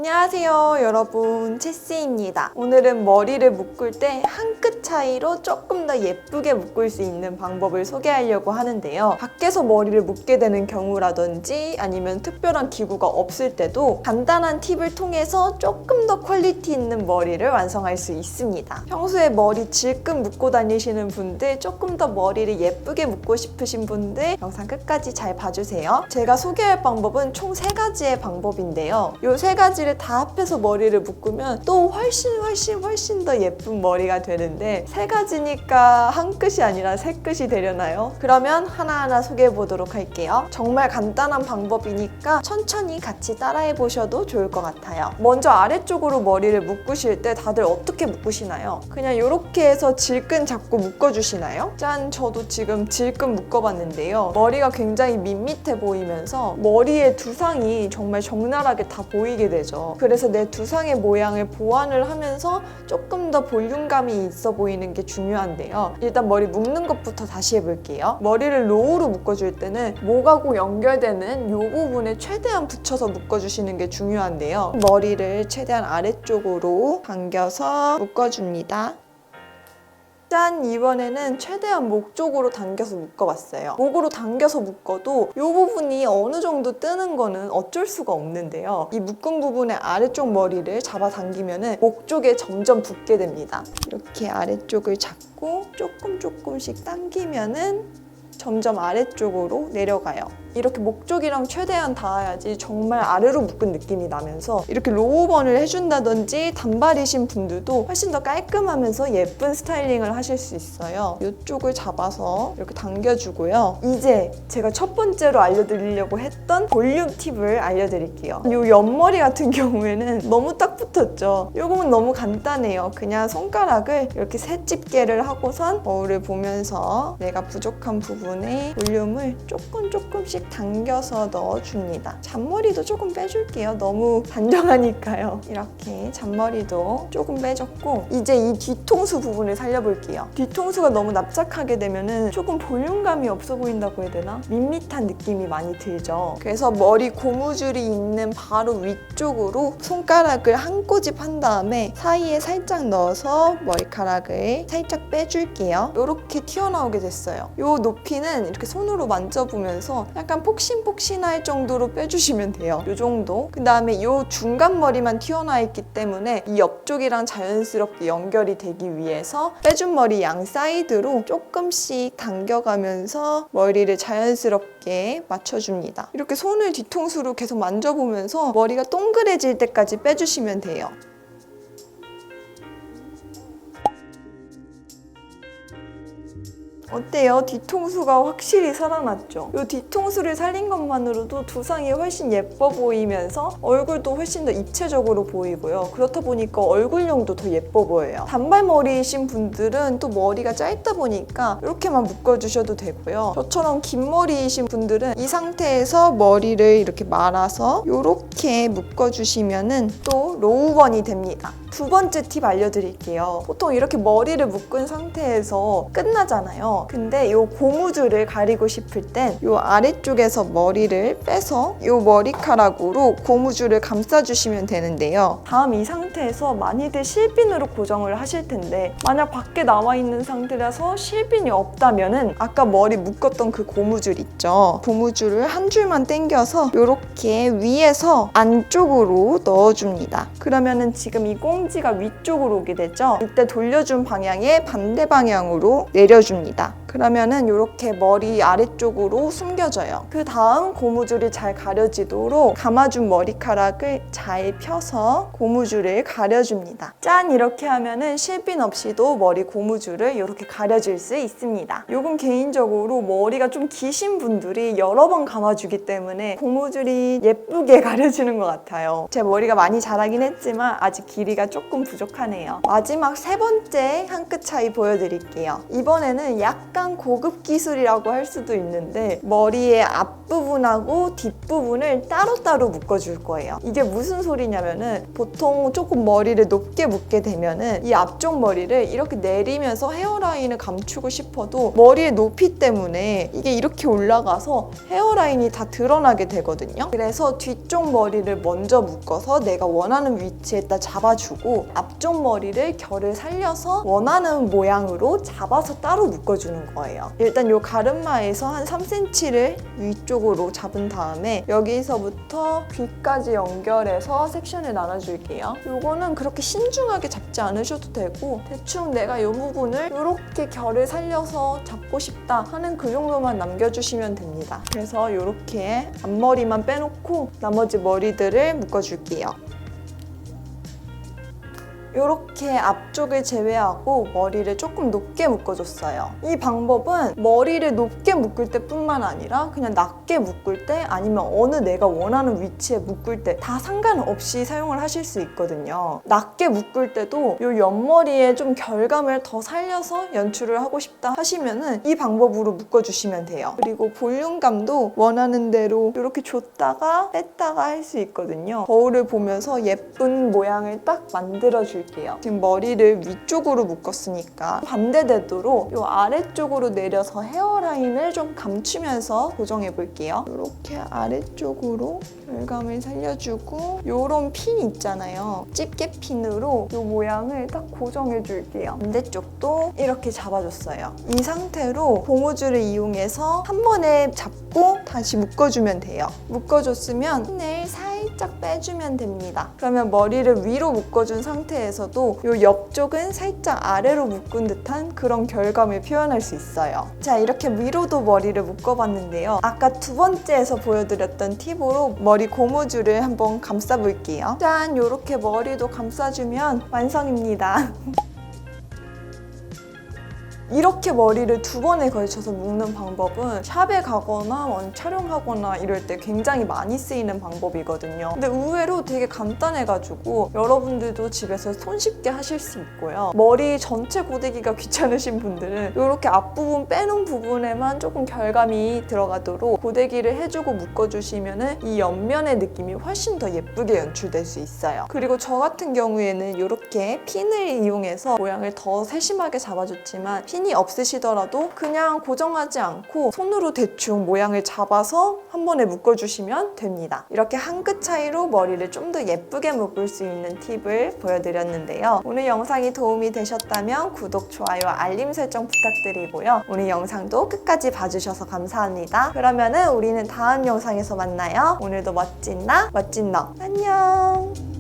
안녕하세요 여러분, 채씨입니다. 오늘은 머리를 묶을 때 한 끗 차이로 조금 더 예쁘게 묶을 수 있는 방법을 소개하려고 하는데요. 밖에서 머리를 묶게 되는 경우라든지 아니면 특별한 기구가 없을 때도 간단한 팁을 통해서 조금 더 퀄리티 있는 머리를 완성할 수 있습니다. 평소에 머리 질끈 묶고 다니시는 분들, 조금 더 머리를 예쁘게 묶고 싶으신 분들 영상 끝까지 잘 봐주세요. 제가 소개할 방법은 총 3가지의 방법인데요. 이 3가지를 다 합해서 머리를 묶으면 또 훨씬 더 예쁜 머리가 되는데 3가지니까 한 끗이 아니라 3끗이 되려나요? 그러면 하나하나 소개해 보도록 할게요. 정말 간단한 방법이니까 천천히 같이 따라해 보셔도 좋을 것 같아요. 먼저 아래쪽으로 머리를 묶으실 때 다들 어떻게 묶으시나요? 그냥 이렇게 해서 질끈 잡고 묶어주시나요? 짠! 저도 지금 질끈 묶어봤는데요. 머리가 굉장히 밋밋해 보이면서 머리의 두상이 정말 적나라하게 다 보이게 되죠. 그래서 내 두상의 모양을 보완을 하면서 조금 더 볼륨감이 있어 보이는 게 중요한데요. 일단 머리 묶는 것부터 다시 해볼게요. 머리를 로우로 묶어줄 때는 목하고 연결되는 이 부분에 최대한 붙여서 묶어주시는 게 중요한데요. 머리를 최대한 아래쪽으로 당겨서 묶어줍니다. 짠! 이번에는 최대한 목 쪽으로 당겨서 묶어봤어요. 목으로 당겨서 묶어도 이 부분이 어느 정도 뜨는 거는 어쩔 수가 없는데요. 이 묶은 부분의 아래쪽 머리를 잡아당기면 목 쪽에 점점 붙게 됩니다. 이렇게 아래쪽을 잡고 조금씩 당기면은 점점 아래쪽으로 내려가요. 이렇게 목 쪽이랑 최대한 닿아야지 정말 아래로 묶은 느낌이 나면서 이렇게 로우번을 해준다든지 단발이신 분들도 훨씬 더 깔끔하면서 예쁜 스타일링을 하실 수 있어요. 이쪽을 잡아서 이렇게 당겨주고요. 이제 제가 첫 번째로 알려드리려고 했던 볼륨 팁을 알려드릴게요. 이 옆머리 같은 경우에는 너무 딱 붙었죠. 이건 너무 간단해요. 그냥 손가락을 이렇게 세 집게를 하고선 거울을 보면서 내가 부족한 부분에 볼륨을 조금씩 당겨서 넣어줍니다. 잔머리도 조금 빼줄게요. 너무 단정하니까요. 이렇게 잔머리도 조금 빼줬고 이제 이 뒤통수 부분을 살려볼게요. 뒤통수가 너무 납작하게 되면은 조금 볼륨감이 없어 보인다고 해야 되나? 밋밋한 느낌이 많이 들죠. 그래서 머리 고무줄이 있는 바로 위쪽으로 손가락을 한 꼬집 한 다음에 사이에 살짝 넣어서 머리카락을 살짝 빼줄게요. 이렇게 튀어나오게 됐어요. 이 높이는 이렇게 손으로 만져보면서 약간 폭신폭신할 정도로 빼주시면 돼요. 이 정도. 그 다음에 이 중간 머리만 튀어나와 있기 때문에 이 옆쪽이랑 자연스럽게 연결이 되기 위해서 빼준 머리 양 사이드로 조금씩 당겨가면서 머리를 자연스럽게 맞춰줍니다. 이렇게 손을 뒤통수로 계속 만져보면서 머리가 동그래질 때까지 빼주시면 돼요. 어때요? 뒤통수가 확실히 살아났죠? 이 뒤통수를 살린 것만으로도 두상이 훨씬 예뻐 보이면서 얼굴도 훨씬 더 입체적으로 보이고요. 그렇다 보니까 얼굴형도 더 예뻐 보여요. 단발머리이신 분들은 또 머리가 짧다 보니까 이렇게만 묶어주셔도 되고요. 저처럼 긴 머리이신 분들은 이 상태에서 머리를 이렇게 말아서 이렇게 묶어주시면 또 로우번이 됩니다. 두 번째 팁 알려드릴게요. 보통 이렇게 머리를 묶은 상태에서 끝나잖아요. 근데 이 고무줄을 가리고 싶을 땐 이 아래쪽에서 머리를 빼서 이 머리카락으로 고무줄을 감싸주시면 되는데요. 다음 이 상태에서 많이들 실핀으로 고정을 하실 텐데 만약 밖에 나와 있는 상태라서 실핀이 없다면은 아까 머리 묶었던 그 고무줄 있죠? 고무줄을 한 줄만 당겨서 이렇게 위에서 안쪽으로 넣어줍니다. 그러면은 지금 이 꽁지가 위쪽으로 오게 되죠? 이때 돌려준 방향의 반대 방향으로 내려줍니다. 그러면은 이렇게 머리 아래쪽으로 숨겨져요. 그 다음 고무줄이 잘 가려지도록 감아준 머리카락을 잘 펴서 고무줄을 가려줍니다. 짠! 이렇게 하면은 실핀 없이도 머리 고무줄을 이렇게 가려줄 수 있습니다. 요건 개인적으로 머리가 좀 기신 분들이 여러 번 감아주기 때문에 고무줄이 예쁘게 가려지는 것 같아요. 제 머리가 많이 자라긴 했지만 아직 길이가 조금 부족하네요. 마지막 3번째 한 끗 차이 보여드릴게요. 이번에는 약 약간 고급 기술이라고 할 수도 있는데 머리의 앞부분하고 뒷부분을 따로따로 묶어줄 거예요. 이게 무슨 소리냐면은 보통 조금 머리를 높게 묶게 되면은 이 앞쪽 머리를 이렇게 내리면서 헤어라인을 감추고 싶어도 머리의 높이 때문에 이게 이렇게 올라가서 헤어라인이 다 드러나게 되거든요. 그래서 뒤쪽 머리를 먼저 묶어서 내가 원하는 위치에다 잡아주고 앞쪽 머리를 결을 살려서 원하는 모양으로 잡아서 따로 묶어주는 거예요. 일단 이 가르마에서 한 3cm를 위쪽으로 잡은 다음에 여기서부터 귀까지 연결해서 섹션을 나눠줄게요. 이거는 그렇게 신중하게 잡지 않으셔도 되고 대충 내가 이 부분을 이렇게 결을 살려서 잡고 싶다 하는 그 정도만 남겨주시면 됩니다. 그래서 이렇게 앞머리만 빼놓고 나머지 머리들을 묶어줄게요. 이렇게 앞쪽을 제외하고 머리를 조금 높게 묶어줬어요. 이 방법은 머리를 높게 묶을 때뿐만 아니라 그냥 낮게 묶을 때 아니면 어느 내가 원하는 위치에 묶을 때 다 상관없이 사용을 하실 수 있거든요. 낮게 묶을 때도 이 옆머리에 좀 결감을 더 살려서 연출을 하고 싶다 하시면은 이 방법으로 묶어주시면 돼요. 그리고 볼륨감도 원하는 대로 이렇게 줬다가 뺐다가 할 수 있거든요. 거울을 보면서 예쁜 모양을 딱 만들어줄 지금 머리를 위쪽으로 묶었으니까 반대되도록 이 아래쪽으로 내려서 헤어라인을 좀 감추면서 고정해 볼게요. 이렇게 아래쪽으로 결감을 살려주고 이런 핀 있잖아요. 집게 핀으로 이 모양을 딱 고정해 줄게요. 반대쪽도 이렇게 잡아줬어요. 이 상태로 고무줄을 이용해서 한 번에 잡고 다시 묶어주면 돼요. 묶어줬으면 핀을 살짝 빼주면 됩니다. 그러면 머리를 위로 묶어준 상태에서도 이 옆쪽은 살짝 아래로 묶은 듯한 그런 결감을 표현할 수 있어요. 자, 이렇게 위로도 머리를 묶어봤는데요. 아까 두 번째에서 보여드렸던 팁으로 머리 고무줄을 한번 감싸볼게요. 짠! 이렇게 머리도 감싸주면 완성입니다. 이렇게 머리를 두 번에 걸쳐서 묶는 방법은 샵에 가거나 촬영하거나 이럴 때 굉장히 많이 쓰이는 방법이거든요. 근데 의외로 되게 간단해가지고 여러분들도 집에서 손쉽게 하실 수 있고요. 머리 전체 고데기가 귀찮으신 분들은 이렇게 앞부분 빼놓은 부분에만 조금 결감이 들어가도록 고데기를 해주고 묶어주시면 이 옆면의 느낌이 훨씬 더 예쁘게 연출될 수 있어요. 그리고 저 같은 경우에는 이렇게 핀을 이용해서 모양을 더 세심하게 잡아줬지만 핀이 없으시더라도 그냥 고정하지 않고 손으로 대충 모양을 잡아서 한 번에 묶어주시면 됩니다. 이렇게 한 끗 차이로 머리를 좀 더 예쁘게 묶을 수 있는 팁을 보여드렸는데요. 오늘 영상이 도움이 되셨다면 구독, 좋아요, 알림 설정 부탁드리고요. 오늘 영상도 끝까지 봐주셔서 감사합니다. 그러면은 우리는 다음 영상에서 만나요. 오늘도 멋진 나, 멋진 너. 안녕!